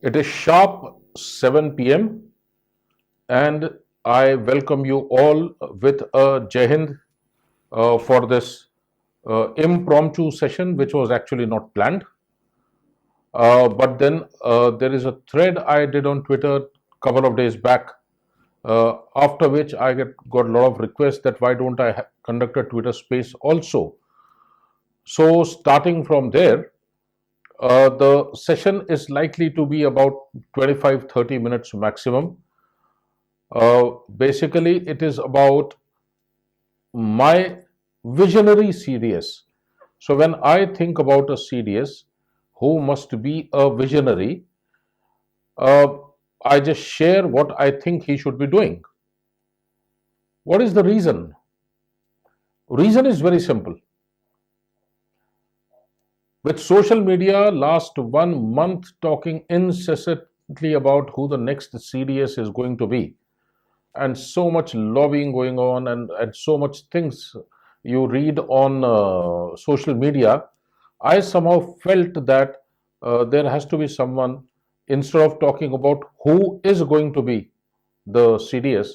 It is sharp 7 p.m. and I welcome you all with a Jai Hind for this impromptu session, which was actually not planned. But then there is a thread I did on Twitter a couple of days back, after which I got a lot of requests that why don't I conduct a Twitter space also. So starting from there, the session is likely to be about 25-30 minutes maximum. Basically, it is about my visionary CDS. So, when I think about a CDS who must be a visionary, uh, I just share what I think he should be doing. What is the reason? Reason is very simple. With social media, last 1 month talking incessantly about who the next CDS is going to be, and so much lobbying going on, and so much things you read on social media, I somehow felt that there has to be someone, instead of talking about who is going to be the CDS,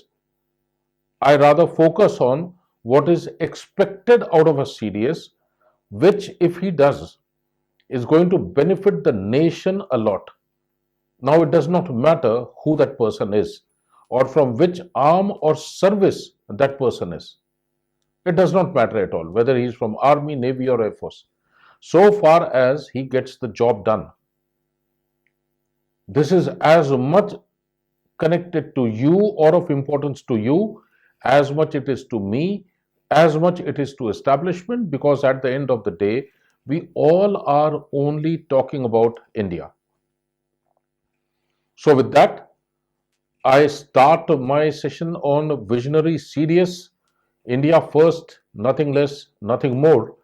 I rather focus on what is expected out of a CDS, which, if he does, is going to benefit the nation a lot. Now, it does not matter who that person is or from which arm or service that person is. It does not matter at all whether he is from Army, Navy, or Air Force, so far as he gets the job done. This is as much connected to you or of importance to you as much it is to me, as much it is to establishment, because at the end of the day, we all are only talking about India. So, with that, I start my session on visionary CDS, India first, nothing less, nothing more.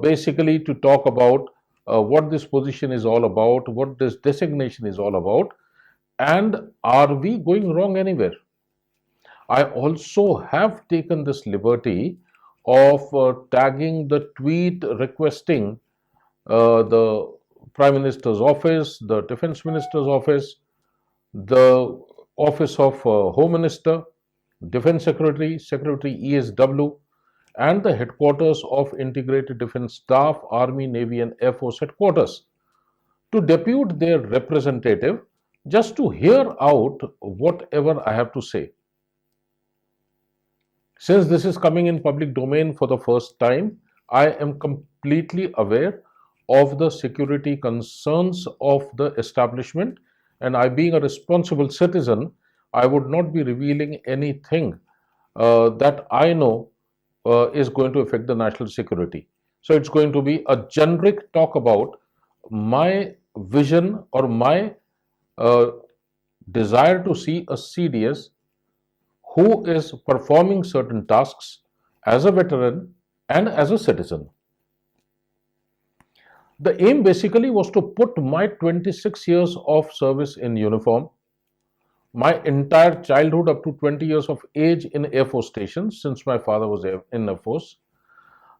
Basically, to talk about what this position is all about, what this designation is all about, and are we going wrong anywhere? I also have taken this liberty of tagging the tweet requesting the Prime Minister's office, the Defense Minister's office, the Office of Home Minister, Defense Secretary, Secretary ESW, and the headquarters of Integrated Defense Staff, Army, Navy, and Air Force headquarters to depute their representative just to hear out whatever I have to say. Since this is coming in public domain for the first time, I am completely aware of the security concerns of the establishment, and I, being a responsible citizen, I would not be revealing anything that I know is going to affect the national security. So it's going to be a generic talk about my vision or my uh, desire to see a CDS who is performing certain tasks as a veteran and as a citizen. The aim basically was to put my 26 years of service in uniform, my entire childhood up to 20 years of age in Air Force stations, since my father was in Air Force,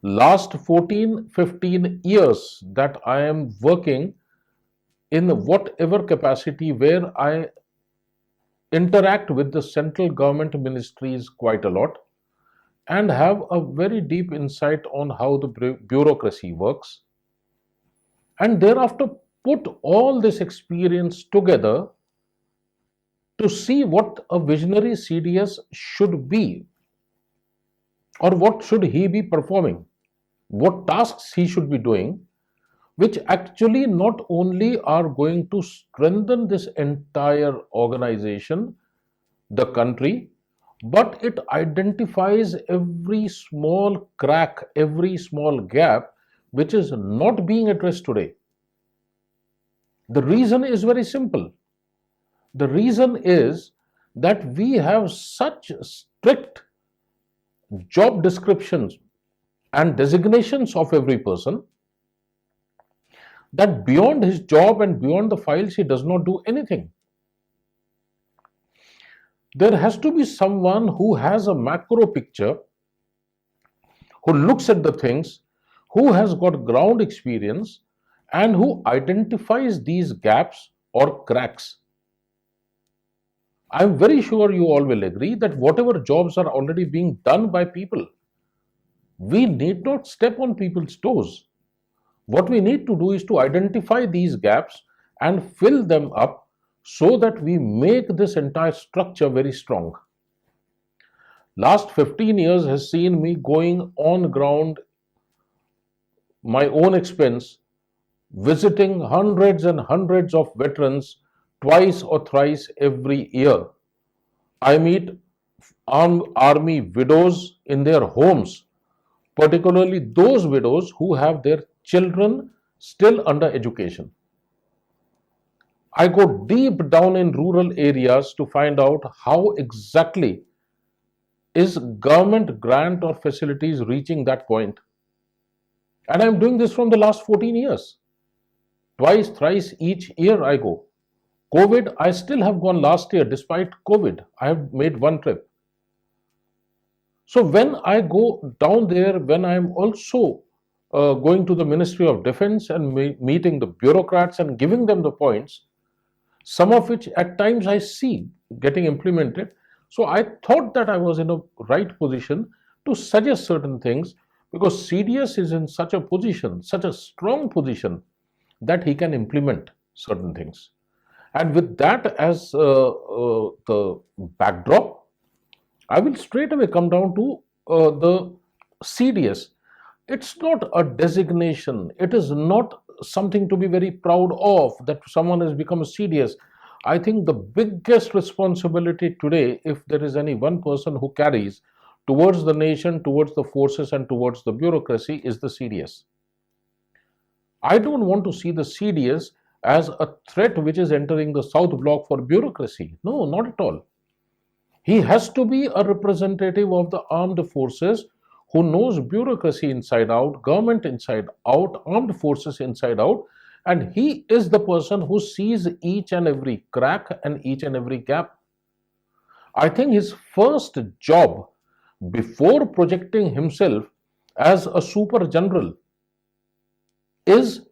last 14-15 years that I am working in whatever capacity where I interact with the central government ministries quite a lot and have a very deep insight on how the bureaucracy works, and thereafter put all this experience together to see what a visionary CDS should be, or what should he be performing, what tasks he should be doing, which actually not only are going to strengthen this entire organization, the country, but it identifies every small crack, every small gap which is not being addressed today. The reason is very simple. The reason is that we have such strict job descriptions and designations of every person that beyond his job and beyond the files, he does not do anything. There has to be someone who has a macro picture, who looks at the things, who has got ground experience, and who identifies these gaps or cracks. I'm very sure you all will agree that whatever jobs are already being done by people, we need not step on people's toes. What we need to do is to identify these gaps and fill them up so that we make this entire structure very strong. Last 15 years has seen me going on ground, my own expense, visiting hundreds and hundreds of veterans twice or thrice every year. I meet army widows in their homes, particularly those widows who have their children still under education. I go deep down in rural areas to find out how exactly is government grant or facilities reaching that point. And I'm doing this from the last 14 years. Twice, thrice each year I go. COVID, I still have gone last year despite COVID. I have made one trip. So when I go down there, when I'm also going to the Ministry of Defense and meeting the bureaucrats and giving them the points, some of which at times I see getting implemented. So I thought that I was in a right position to suggest certain things because CDS is in such a position, such a strong position that he can implement certain things. And with that as the backdrop, I will straight away come down to the CDS. It's not a designation. It is not something to be very proud of that someone has become a CDS. I think the biggest responsibility today, if there is any one person who carries towards the nation, towards the forces, and towards the bureaucracy, is the CDS. I don't want to see the CDS as a threat which is entering the South Block for bureaucracy. No, not at all. He has to be a representative of the armed forces who knows bureaucracy inside out, government inside out, armed forces inside out, and he is the person who sees each and every crack and each and every gap. I think his first job before projecting himself as a super general is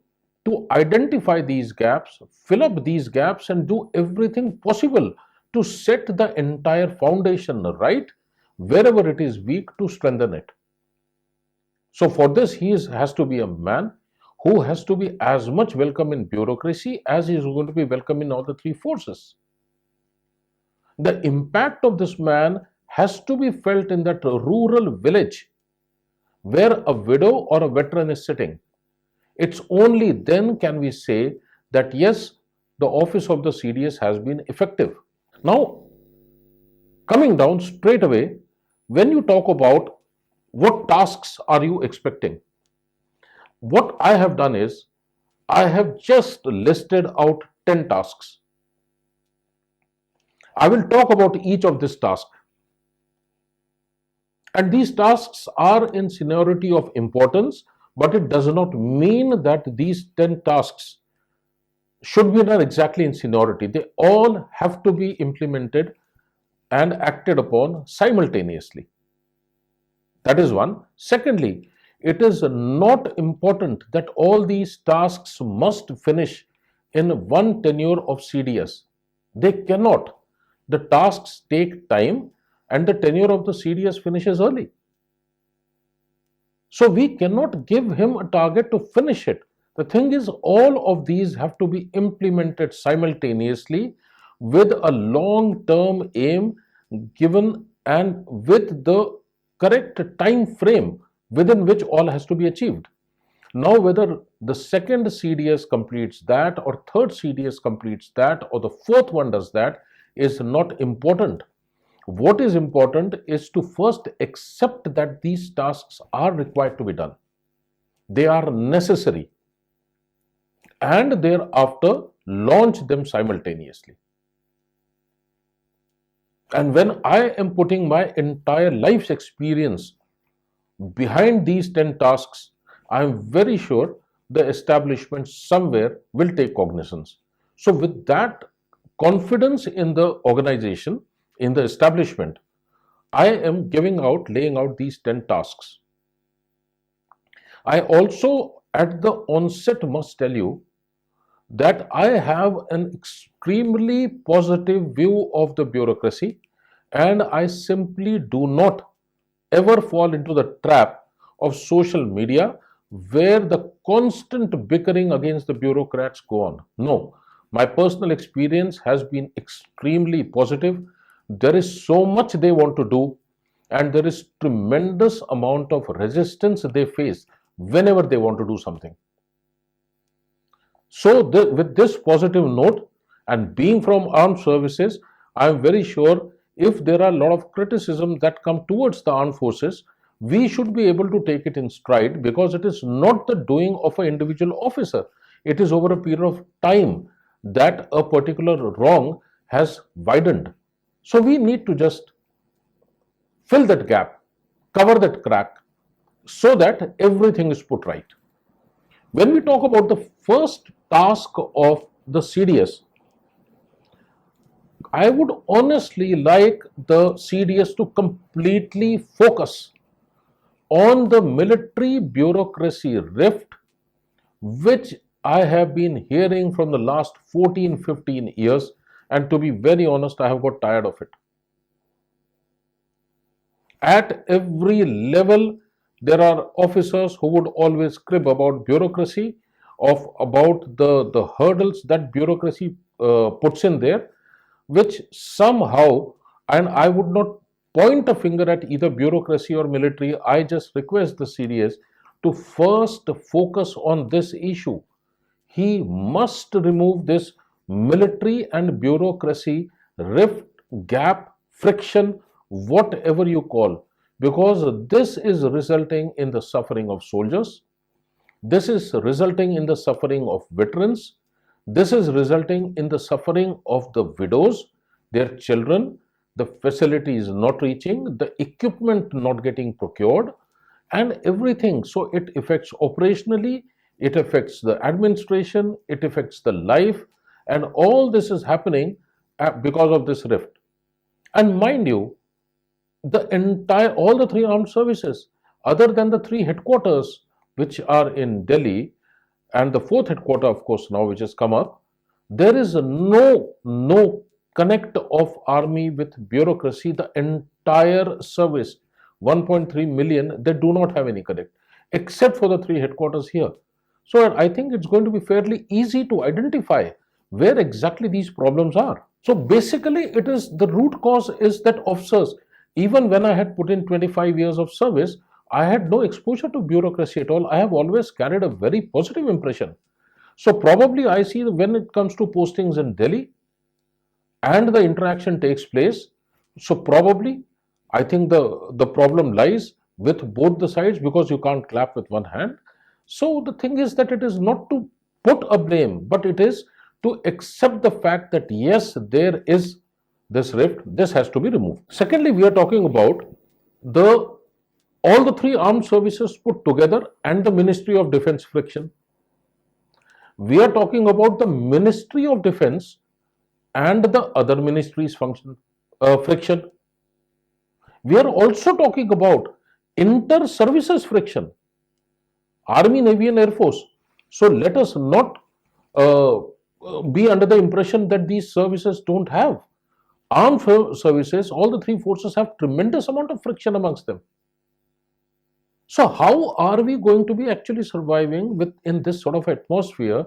to identify these gaps, fill up these gaps, and do everything possible to set the entire foundation right wherever it is weak to strengthen it. So for this, he has to be a man who has to be as much welcome in bureaucracy as he is going to be welcome in all the three forces. The impact of this man has to be felt in that rural village where a widow or a veteran is sitting. It's only then can we say that yes, the office of the CDS has been effective. Now, coming down straight away, when you talk about what tasks are you expecting, what I have done is I have just listed out 10 tasks. I will talk about each of these tasks. And these tasks are in seniority of importance, but it does not mean that these 10 tasks should be done exactly in seniority. They all have to be implemented and acted upon simultaneously. That is one. Secondly, it is not important that all these tasks must finish in one tenure of CDS. They cannot. The tasks take time and the tenure of the CDS finishes early. So we cannot give him a target to finish it. The thing is, all of these have to be implemented simultaneously with a long-term aim given and with the correct time frame within which all has to be achieved. Now, whether the second CDS completes that or third CDS completes that or the fourth one does that is not important. What is important is to first accept that these tasks are required to be done. They are necessary. And thereafter launch them simultaneously. And when I am putting my entire life's experience behind these 10 tasks, I am very sure the establishment somewhere will take cognizance. So with that confidence in the organization, in the establishment, I am laying out these 10 tasks. I also at the onset must tell you that I have an extremely positive view of the bureaucracy, and I simply do not ever fall into the trap of social media where the constant bickering against the bureaucrats go on. No, my personal experience has been extremely positive. There is so much they want to do, and there is tremendous amount of resistance they face whenever they want to do something. So, with this positive note, and being from armed services, I am very sure if there are a lot of criticism that come towards the armed forces, we should be able to take it in stride, because it is not the doing of an individual officer. It is over a period of time that a particular wrong has widened. So we need to just fill that gap, cover that crack, so that everything is put right. When we talk about the first task of the CDS, I would honestly like the CDS to completely focus on the military bureaucracy rift, which I have been hearing from the last 14-15 years, and to be very honest, I have got tired of it. At every level, there are officers who would always crib about bureaucracy, about the hurdles that bureaucracy puts in there, which somehow, and I would not point a finger at either bureaucracy or military, I just request the CDS to first focus on this issue. He must remove this military and bureaucracy rift, gap, friction, whatever you call, because this is resulting in the suffering of soldiers. This is resulting in the suffering of veterans. This is resulting in the suffering of the widows, their children. The facility is not reaching, the equipment not getting procured, and everything. So it affects operationally, it affects the administration, it affects the life, and all this is happening because of this rift. And mind you, all the three armed services, other than the three headquarters which are in Delhi, and the fourth headquarter, of course, now which has come up, there is no connect of army with bureaucracy. The entire service, 1.3 million, they do not have any connect, except for the three headquarters here. So I think it's going to be fairly easy to identify where exactly these problems are. So basically, it is the root cause is that officers, even when I had put in 25 years of service, I had no exposure to bureaucracy at all. I have always carried a very positive impression. So probably I see when it comes to postings in Delhi and the interaction takes place, so probably I think the problem lies with both the sides, because you can't clap with one hand. So the thing is that it is not to put a blame, but it is to accept the fact that yes, there is this rift, this has to be removed. Secondly, we are talking about the all the three armed services put together and the Ministry of Defense friction. We are talking about the Ministry of Defense and the other ministries friction. We are also talking about inter-services friction, Army, Navy and Air Force. So let us not be under the impression that these services don't have. Armed services, all the three forces have tremendous amount of friction amongst them. So how are we going to be actually surviving in this sort of atmosphere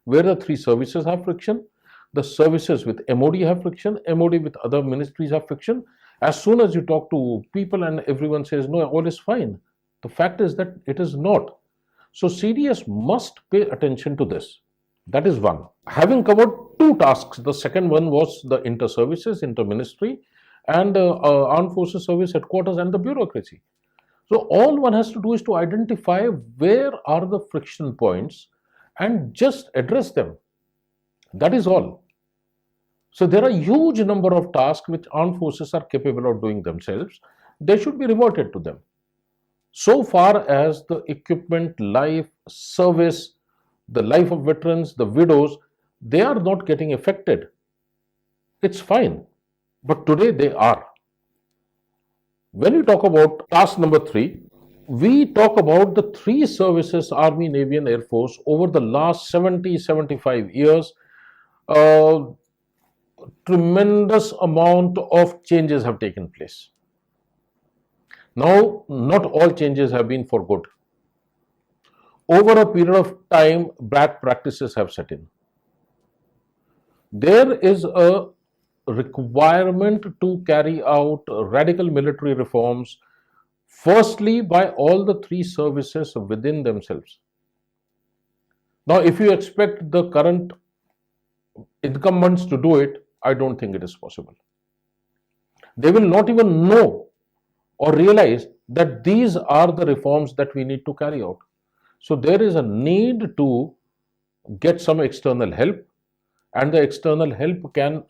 where the three services have friction, the services with MOD have friction, MOD with other ministries have friction? As soon as you talk to people and everyone says, no, all is fine. The fact is that it is not. So CDS must pay attention to this. That is one. Having covered two tasks, the second one was the inter-services, inter-ministry, and Armed Forces Service Headquarters and the bureaucracy. So all one has to do is to identify where are the friction points and just address them. That is all. So there are a huge number of tasks which armed forces are capable of doing themselves. They should be reverted to them. So far as the equipment, life, service, the life of veterans, the widows, they are not getting affected. It's fine. But today they are. When we talk about task number 3, We talk about the three services, Army, Navy, and Air Force, over the last 70-75 years. Uh, Tremendous amount of changes have taken place. Now, not all changes have been for good. Over a period of time, bad practices have set in. There is a requirement to carry out radical military reforms, firstly by all the three services within themselves. Now, if you expect the current incumbents to do it, I don't think it is possible. They will not even know or realize that these are the reforms that we need to carry out. So, there is a need to get some external help, and the external help can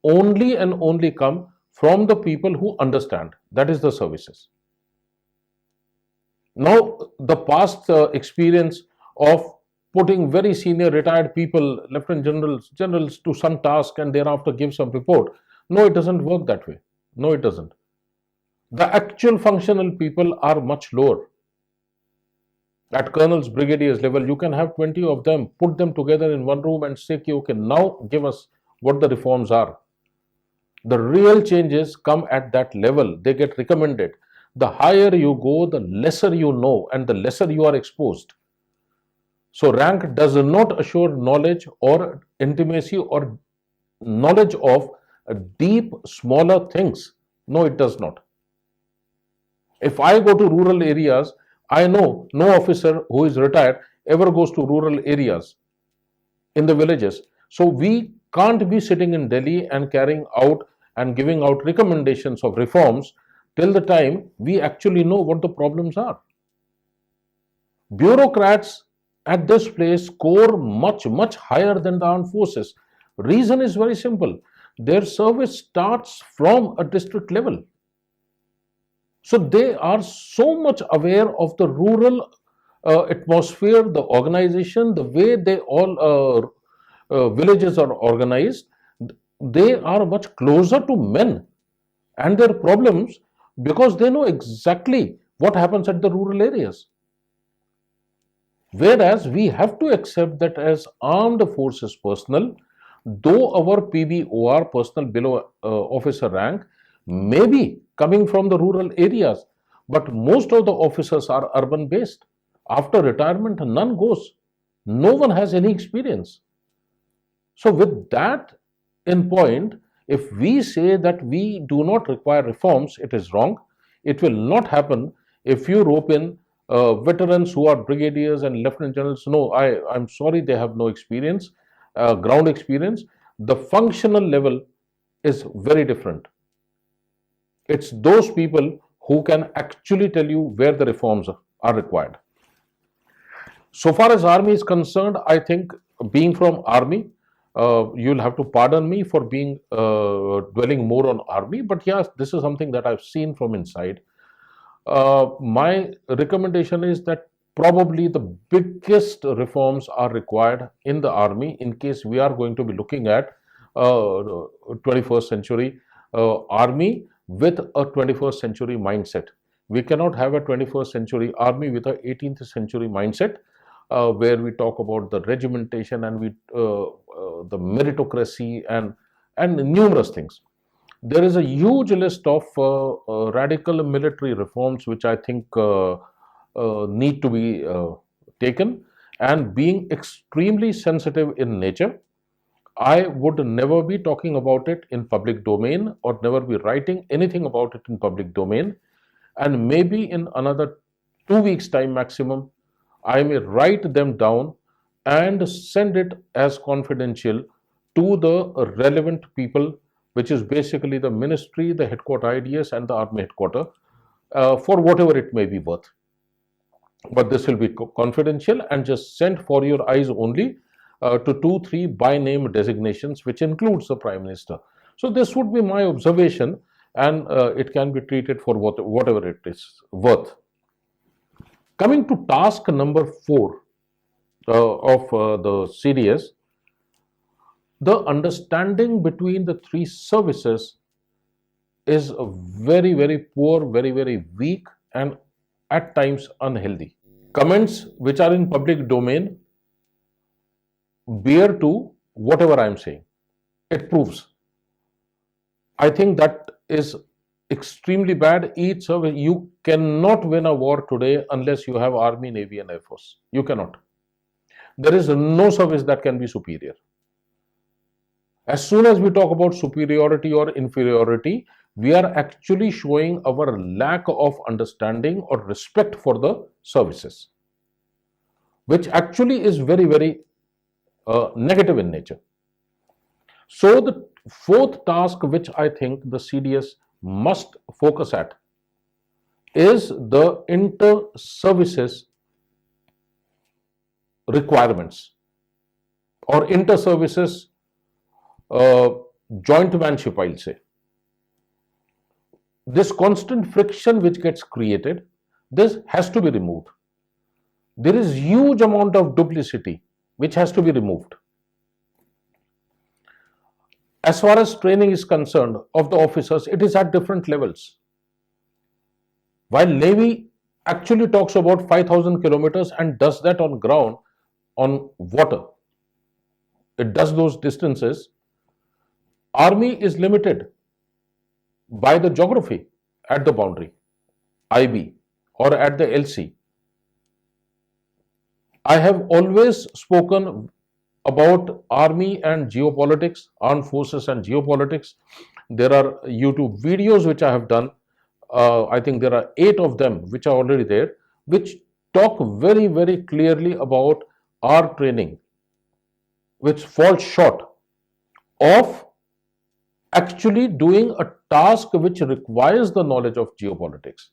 only and only come from the people who understand, that is the services. Now, the past experience of putting very senior retired people, lieutenant generals to some task and thereafter give some report, no, it doesn't work that way. No, it doesn't. The actual functional people are much lower. At colonels, brigadiers level, you can have 20 of them, put them together in one room and say, okay, now give us what the reforms are. The real changes come at that level. They get recommended. The higher you go, the lesser you know and the lesser you are exposed. So rank does not assure knowledge or intimacy or knowledge of deep, smaller things. No, it does not. If I go to rural areas, I know no officer who is retired ever goes to rural areas in the villages. So we can't be sitting in Delhi and carrying out and giving out recommendations of reforms till the time we actually know what the problems are. Bureaucrats at this place score much, much higher than the armed forces. Reason is very simple. Their service starts from a district level. So they are so much aware of the rural atmosphere, the organization, the way they all villages are organized. They are much closer to men and their problems because they know exactly what happens at the rural areas. Whereas we have to accept that as armed forces personnel, though our PBOR, personal below officer rank, may be coming from the rural areas, but most of the officers are urban based. After retirement, none goes. No one has any experience. So, with that in point, if we say that we do not require reforms, it is wrong. It will not happen if you rope in veterans who are brigadiers and lieutenant generals. No, I'm sorry, they have no experience, ground experience. The functional level is very different. It's those people who can actually tell you where the reforms are required. So far as army is concerned, I think being from army, you'll have to pardon me for being dwelling more on army, but yes, this is something that I've seen from inside. My recommendation is that probably the biggest reforms are required in the army in case we are going to be looking at 21st century army with a 21st century mindset. We cannot have a 21st century army with a 18th century mindset where we talk about the regimentation and the meritocracy and numerous things. There is a huge list of radical military reforms which I think need to be taken, and being extremely sensitive in nature, I would never be talking about it in public domain or never be writing anything about it in public domain. And maybe in another 2 weeks' time maximum, I may write them down and send it as confidential to the relevant people, which is basically the ministry, the headquarter IDS, and the army headquarter, for whatever it may be worth. But this will be confidential and just sent for your eyes only to 2-3 by name designations, which includes the Prime Minister. So this would be my observation, and it can be treated for whatever it is worth. Coming to task number 4 of the CDS, the understanding between the three services is very, very poor, very, very weak, and at times unhealthy. Comments which are in public domain bear to whatever I am saying. It proves. I think that is extremely bad. Each service, you cannot win a war today unless you have Army, Navy, and Air Force. You cannot. There is no service that can be superior. As soon as we talk about superiority or inferiority, we are actually showing our lack of understanding or respect for the services, which actually is very, very negative in nature. So, the fourth task which I think the CDS must focus at is the inter-services requirements or inter-services jointmanship, I'll say. This constant friction which gets created, this has to be removed. There is huge amount of duplicity which has to be removed. As far as training is concerned of the officers, it is at different levels. While Navy actually talks about 5,000 kilometers and does that on ground, on water, it does those distances. Army is limited by the geography at the boundary, IB, or at the LC. I have always spoken about Army and geopolitics, armed forces and geopolitics. There are YouTube videos which I have done. I think there are 8 of them which are already there, which talk very, very clearly about our training, which falls short of actually doing a task which requires the knowledge of geopolitics.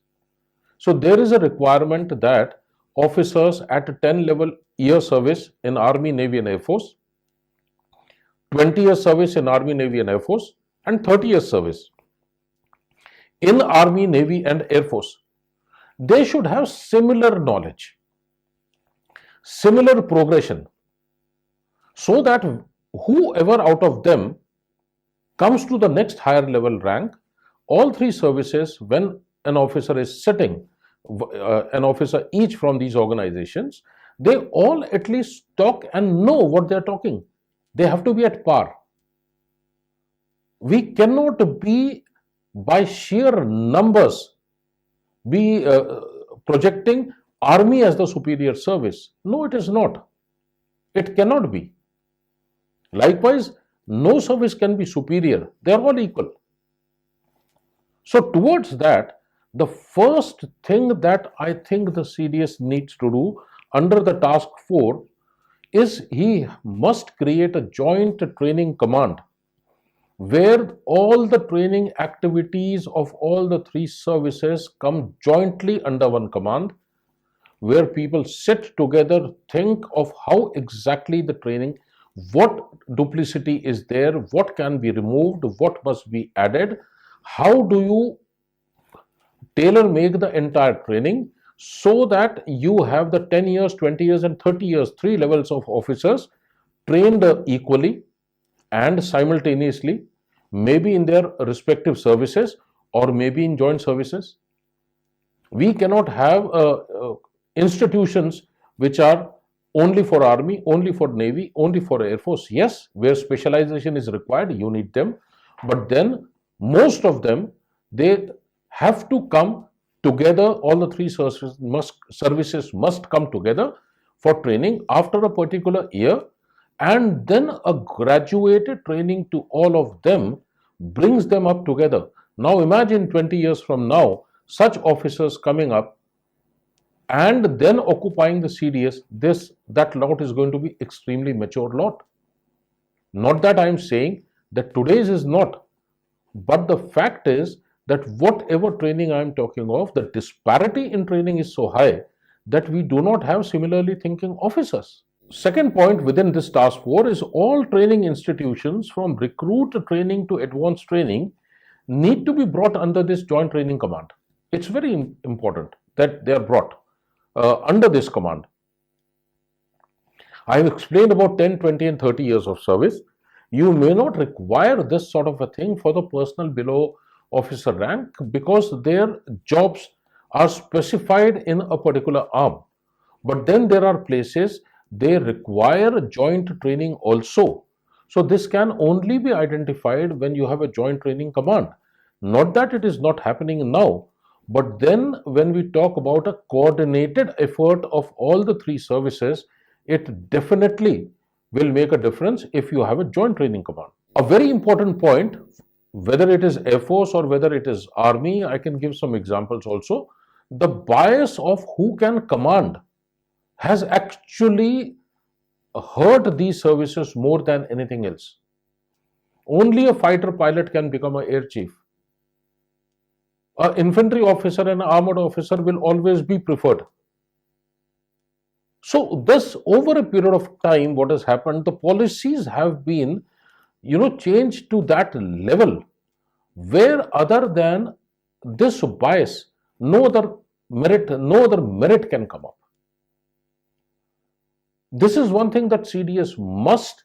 So there is a requirement that officers at a 10 level year service in Army, Navy and Air Force, 20 years service in Army, Navy and Air Force, and 30 years service in Army, Navy and Air Force, they should have similar knowledge, similar progression, so that whoever out of them comes to the next higher level rank, all 3 services, when an officer is sitting, an officer each from these organizations, they all at least talk and know what they are talking. They have to be at par. We cannot be by sheer numbers be projecting Army as the superior service. No, it is not. It cannot be. Likewise, no service can be superior. They are all equal. So towards that, the first thing that I think the CDS needs to do under the task 4 is he must create a joint training command where all the training activities of all the 3 services come jointly under one command, where people sit together, think of how exactly the training, what duplicity is there, what can be removed, what must be added, how do you tailor make the entire training so that you have the 10 years, 20 years and 30 years, 3 levels of officers trained equally and simultaneously, maybe in their respective services or maybe in joint services. We cannot have institutions which are only for Army, only for Navy, only for Air Force. Yes, where specialization is required, you need them. But then most of them, they have to come together. All the 3 services must come together for training after a particular year, and then a graduated training to all of them brings them up together. Now imagine 20 years from now, such officers coming up and then occupying the CDS, that lot is going to be extremely mature lot. Not that I am saying that today's is not, but the fact is that whatever training I am talking of, the disparity in training is so high that we do not have similarly thinking officers. Second point within this task 4 is all training institutions from recruit training to advanced training need to be brought under this joint training command. It's very important that they are brought under this command. I have explained about 10, 20 and 30 years of service. You may not require this sort of a thing for the personnel below officer rank because their jobs are specified in a particular arm. But then there are places they require joint training also. So this can only be identified when you have a joint training command. Not that it is not happening now, but then when we talk about a coordinated effort of all the three services, it definitely will make a difference if you have a joint training command. A very important point, whether it is Air Force or whether it is Army, I can give some examples also. The bias of who can command has actually hurt these services more than anything else. Only a fighter pilot can become an air chief. An infantry officer and an armored officer will always be preferred. So this, over a period of time, what has happened, the policies have been, changed to that level where other than this bias, no other merit can come up. This is one thing that CDS must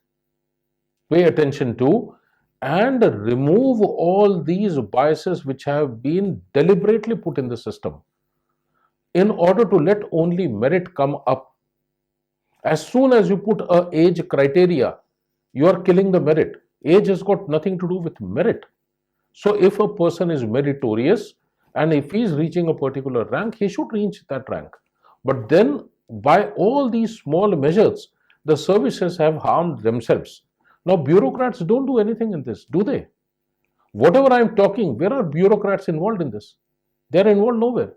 pay attention to and remove all these biases which have been deliberately put in the system in order to let only merit come up. As soon as you put a age criteria, you are killing the merit. Age has got nothing to do with merit. So if a person is meritorious and if he is reaching a particular rank, he should reach that rank. But then by all these small measures, the services have harmed themselves. Now, bureaucrats don't do anything in this, do they? Whatever I am talking, where are bureaucrats involved in this? They are involved nowhere.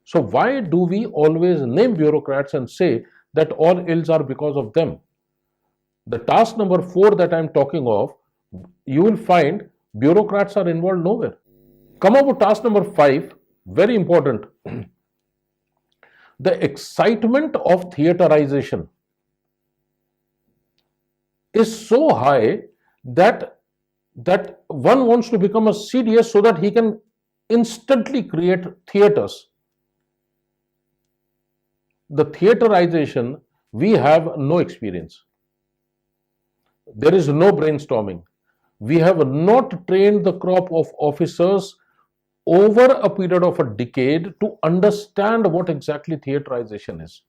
So why do we always name bureaucrats and say that all ills are because of them? The task number 4 that I am talking of, you will find bureaucrats are involved nowhere. Come up with task number 5, very important. The excitement of theaterization is so high that one wants to become a CDS so that he can instantly create theaters. The theaterization, we have no experience. There is no brainstorming. We have not trained the crop of officers over a period of a decade to understand what exactly theaterization is.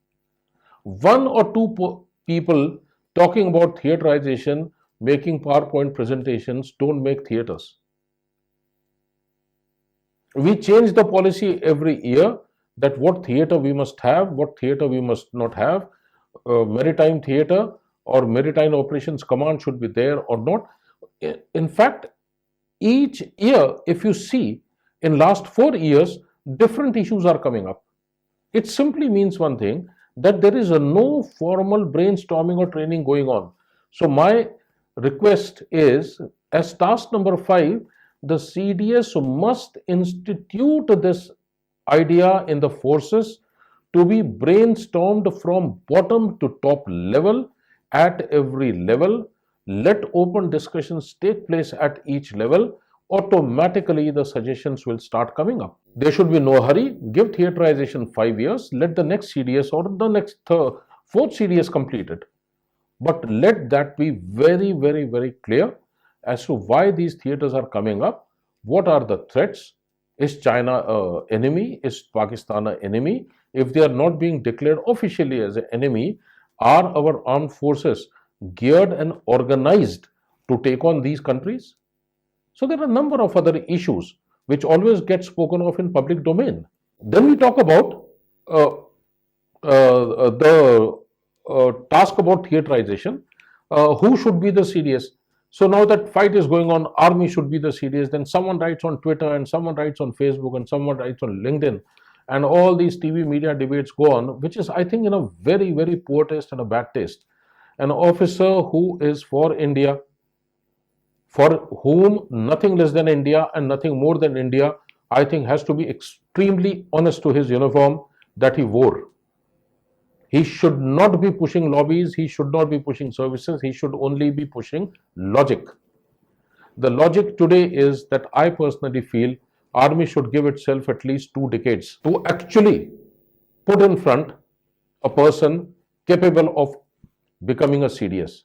One or two people talking about theaterization, making PowerPoint presentations, don't make theaters. We change the policy every year that what theater we must have, what theater we must not have, maritime theater or maritime operations command should be there or not. In fact, each year, if you see, in last 4 years, different issues are coming up. It simply means one thing, that there is no formal brainstorming or training going on. So my request is, as task number 5, the CDS must institute this idea in the forces to be brainstormed from bottom to top level, at every level. Let open discussions take place at each level. Automatically the suggestions will start coming up. There should be no hurry. Give theaterization 5 years. Let the next CDS or the next fourth CDS complete it. But let that be very, very, very clear as to why these theaters are coming up. What are the threats? Is China an enemy? Is Pakistan an enemy? If they are not being declared officially as an enemy, are our armed forces geared and organized to take on these countries? So there are a number of other issues which always get spoken of in public domain. Then we talk about the task about theaterization. Who should be the CDS? So now that fight is going on, army should be the CDS. Then someone writes on Twitter and someone writes on Facebook and someone writes on LinkedIn. And all these TV media debates go on, which is, I think, in a very, very poor taste and a bad taste. An officer who is for India, for whom nothing less than India and nothing more than India, I think has to be extremely honest to his uniform that he wore. He should not be pushing lobbies, he should not be pushing services, he should only be pushing logic. The logic today is that I personally feel Army should give itself at least 2 decades to actually put in front a person capable of becoming a CDS.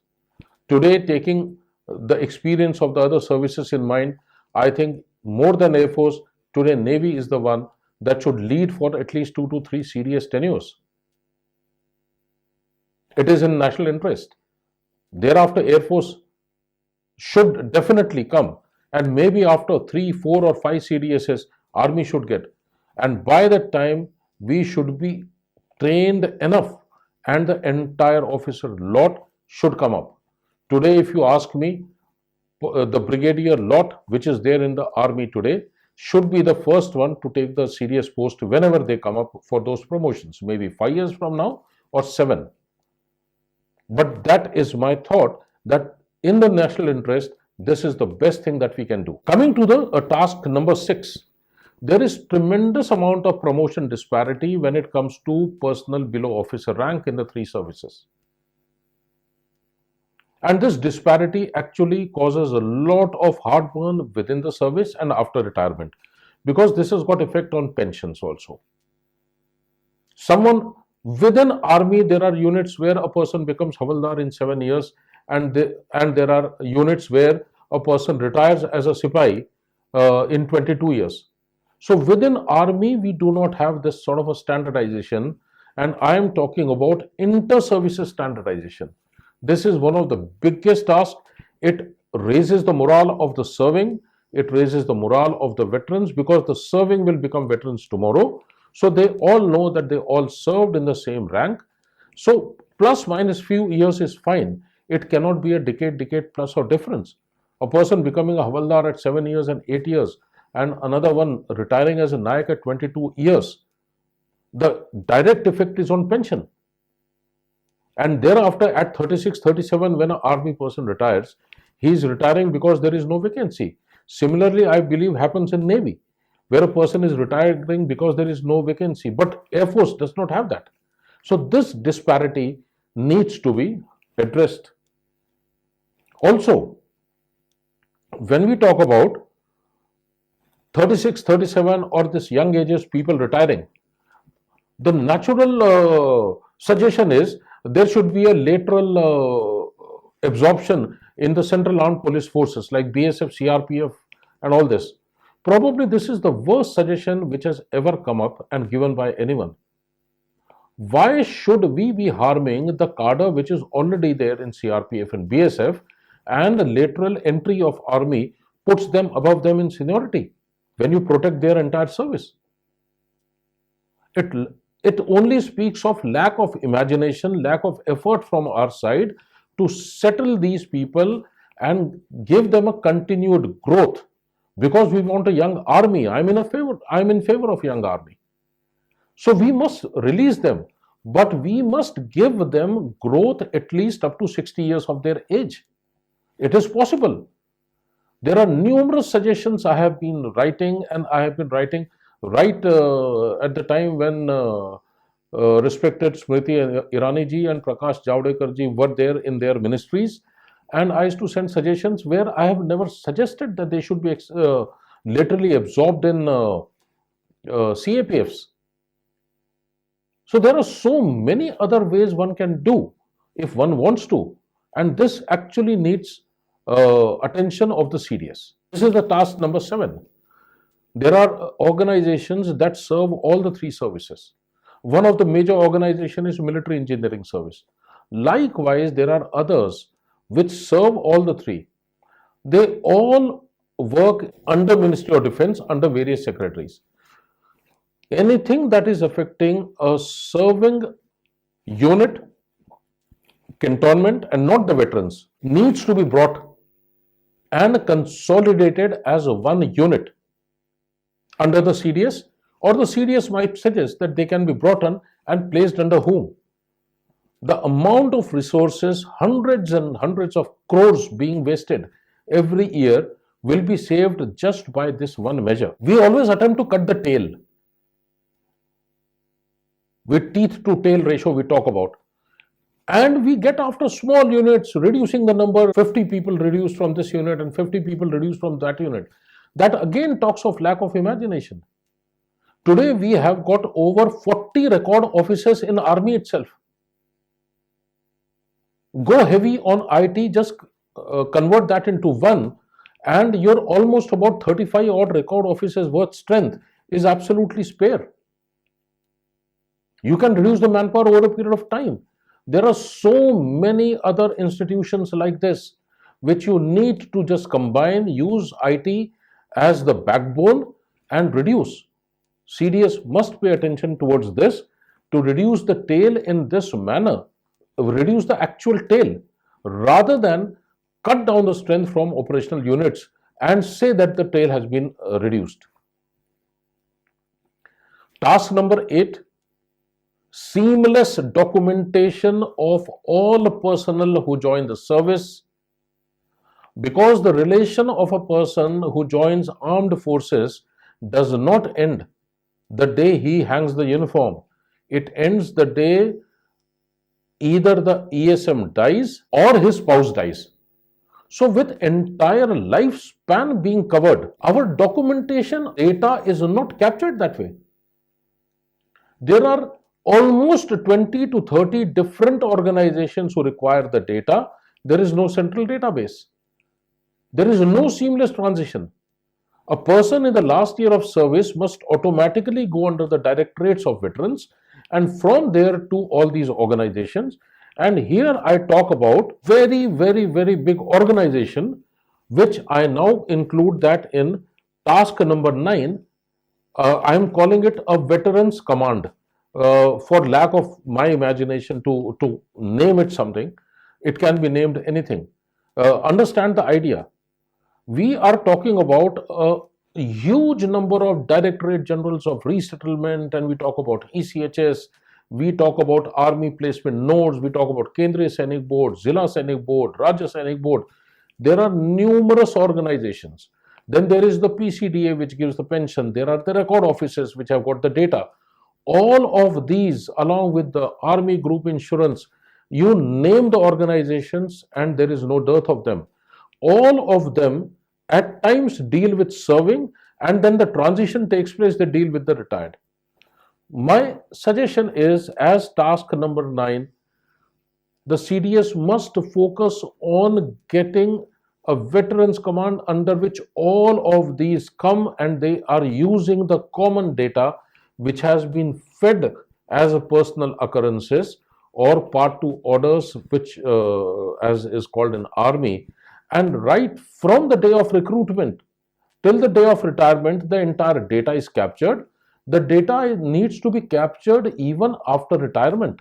Today, taking the experience of the other services in mind, I think more than Air Force, today Navy is the one that should lead for at least 2 to 3 serious tenures. It is in national interest. Thereafter, Air Force should definitely come, and maybe after 3, 4 or 5 CDSs, Army should get. And by that time, we should be trained enough and the entire officer lot should come up. Today, if you ask me, the brigadier lot which is there in the army today should be the first one to take the serious post whenever they come up for those promotions, maybe 5 years from now or 7. But that is my thought, that in the national interest, this is the best thing that we can do. Coming to the task number 6, there is tremendous amount of promotion disparity when it comes to personnel below officer rank in the 3 services. And this disparity actually causes a lot of heartburn within the service and after retirement, because this has got effect on pensions also. Someone within army, there are units where a person becomes Havaldar in 7 years, and there are units where a person retires as a Sipahi in 22 years. So within army, we do not have this sort of a standardization, and I am talking about inter-services standardization. This is one of the biggest tasks. It raises the morale of the serving, it raises the morale of the veterans, because the serving will become veterans tomorrow. So they all know that they all served in the same rank. So plus minus few years is fine. It cannot be a decade plus or difference. A person becoming a Havaldar at 7 years and 8 years, and another one retiring as a Nayak at 22 years, the direct effect is on pension. And thereafter at 36, 37, when an army person retires, he is retiring because there is no vacancy. Similarly, I believe happens in Navy, where a person is retiring because there is no vacancy. But Air Force does not have that. So this disparity needs to be addressed. Also, when we talk about 36, 37 or this young ages people retiring, the natural suggestion is there should be a lateral absorption in the Central Armed Police Forces like BSF, CRPF and all this. Probably this is the worst suggestion which has ever come up and given by anyone. Why should we be harming the cadre which is already there in CRPF and BSF, and the lateral entry of army puts them above them in seniority when you protect their entire service? It only speaks of lack of imagination, lack of effort from our side to settle these people and give them a continued growth, because we want a young army. I'm in favor of young army. So we must release them, but we must give them growth at least up to 60 years of their age. It is possible. There are numerous suggestions I have been writing, and I have been writing right at the time when respected Smriti Irani ji and Prakash Javadekar ji were there in their ministries, and I used to send suggestions where I have never suggested that they should be literally absorbed in CAPFs. So there are so many other ways one can do if one wants to, and this actually needs attention of the CDS. This is the task number 7. There are organizations that serve all the 3 services. One of the major organizations is Military Engineering Service. Likewise, there are others which serve all the 3. They all work under Ministry of Defense, under various secretaries. Anything that is affecting a serving unit, cantonment, and not the veterans needs to be brought and consolidated as one unit under the CDS, or the CDS might suggest that they can be brought on and placed under whom. The amount of resources, hundreds and hundreds of crores being wasted every year, will be saved just by this one measure. We always attempt to cut the tail. With teeth to tail ratio we talk about. And we get after small units, reducing the number, 50 people reduced from this unit and 50 people reduced from that unit. That again talks of lack of imagination. Today we have got over 40 record officers in army itself. Go heavy on IT, just convert that into one, and you're almost about 35 odd record officers worth strength. is absolutely spare. You can reduce the manpower over a period of time. There are so many other institutions like this which you need to just combine, use IT as the backbone and reduce. CDS must pay attention towards this to reduce the tail in this manner, reduce the actual tail rather than cut down the strength from operational units and say that the tail has been reduced. Task number 8, seamless documentation of all personnel who join the service, because the relation of a person who joins armed forces does not end the day he hangs the uniform. It ends the day either the ESM dies or his spouse dies. So with entire lifespan being covered, our documentation data is not captured that way. There are almost 20 to 30 different organizations who require the data. There is no central database. There is no seamless transition. A person in the last year of service must automatically go under the directorates of veterans and from there to all these organizations. And here I talk about very big organization, which I now include that in task number 9. I am calling it a veterans command. For lack of my imagination to name it something, it can be named anything. Understand the idea. We are talking about a huge number of directorate generals of resettlement, and we talk about ECHS, we talk about army placement nodes, we talk about Kendriya Sainik Board, Zilla Sainik Board, Rajya Sainik Board. There are numerous organizations. Then there is the PCDA, which gives the pension. There are the record offices which have got the data. All of these, along with the army group insurance, you name the organizations and there is no dearth of them. All of them at times deal with serving, and then the transition takes place, they deal with the retired. My suggestion is, as task number 9, the CDS must focus on getting a veterans command under which all of these come and they are using the common data which has been fed as a personal occurrences or part 2 orders, which as is called in army. And right from the day of recruitment till the day of retirement, the entire data is captured. The data needs to be captured even after retirement.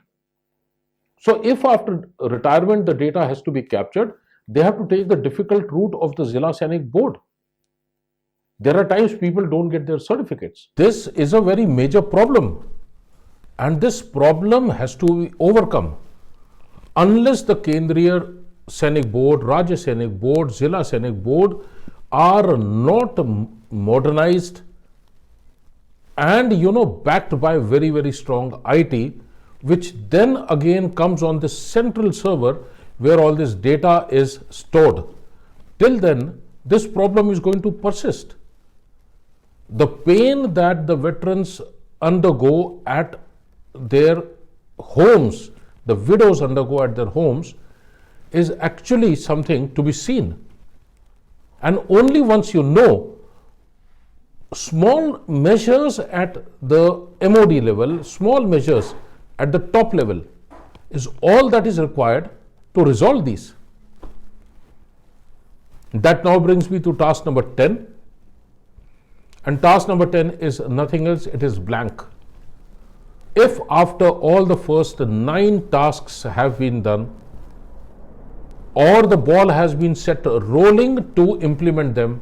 So if after retirement the data has to be captured, they have to take the difficult route of the Zilla Sainik Board. There are times people don't get their certificates. This is a very major problem, and this problem has to be overcome. Unless the Kendriya Sainik Board, Rajya Sainik Board, Zilla Sainik Board are not modernized and backed by very strong IT, which then again comes on the central server where all this data is stored. Till then, this problem is going to persist. The pain that the veterans undergo at their homes, the widows undergo at their homes, is actually something to be seen. And only once you know, small measures at the MOD level, small measures at the top level is all that is required to resolve these. That now brings me to task number 10. And task number 10 is nothing else, it is blank. If after all the first 9 tasks have been done, or the ball has been set rolling to implement them,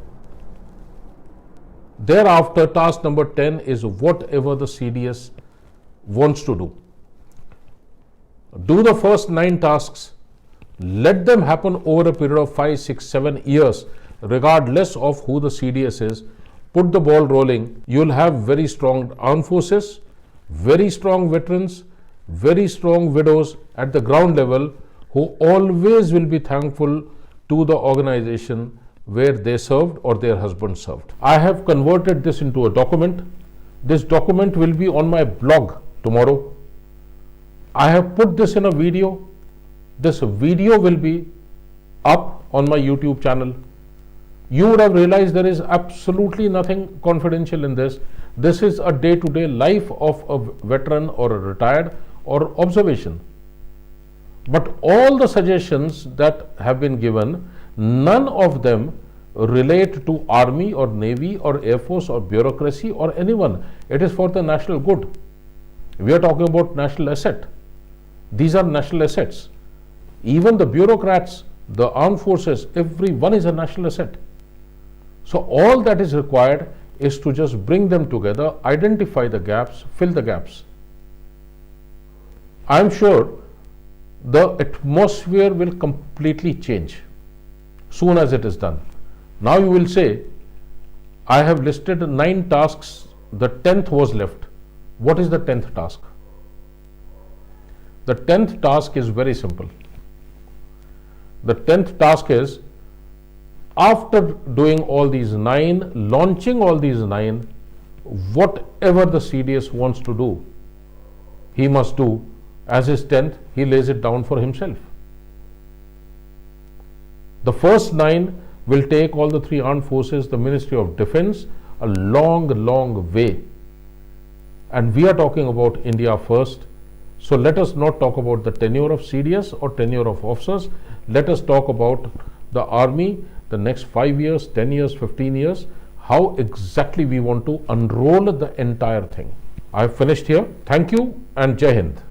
thereafter task number 10 is whatever the CDS wants to do. Do the first 9 tasks, let them happen over a period of 5, 6, 7 years, regardless of who the CDS is. Put the ball rolling. You'll have very strong armed forces, very strong veterans, very strong widows at the ground level who always will be thankful to the organization where they served or their husband served. I have converted this into a document. This document will be on my blog tomorrow. I have put this in a video. This video will be up on my YouTube channel. You would have realized there is absolutely nothing confidential in this. This is a day-to-day life of a veteran or a retired or observation. But all the suggestions that have been given, none of them relate to army or navy or air force or bureaucracy or anyone. It is for the national good. We are talking about national asset. These are national assets. Even the bureaucrats, the armed forces, everyone is a national asset. So all that is required is to just bring them together, identify the gaps, fill the gaps. I am sure the atmosphere will completely change soon as it is done. Now you will say, I have listed 9 tasks, the 10th was left. What is the 10th task? The 10th task is very simple. The 10th task is, after doing all these 9, launching all these 9, whatever the CDS wants to do, he must do as his 10th, he lays it down for himself. The first 9 will take all the 3 armed forces, the Ministry of Defence, a long, long way. And we are talking about India first. So let us not talk about the tenure of CDS or tenure of officers. Let us talk about the army, the next 5 years, 10 years, 15 years, how exactly we want to unroll the entire thing. I have finished here. Thank you and Jai Hind.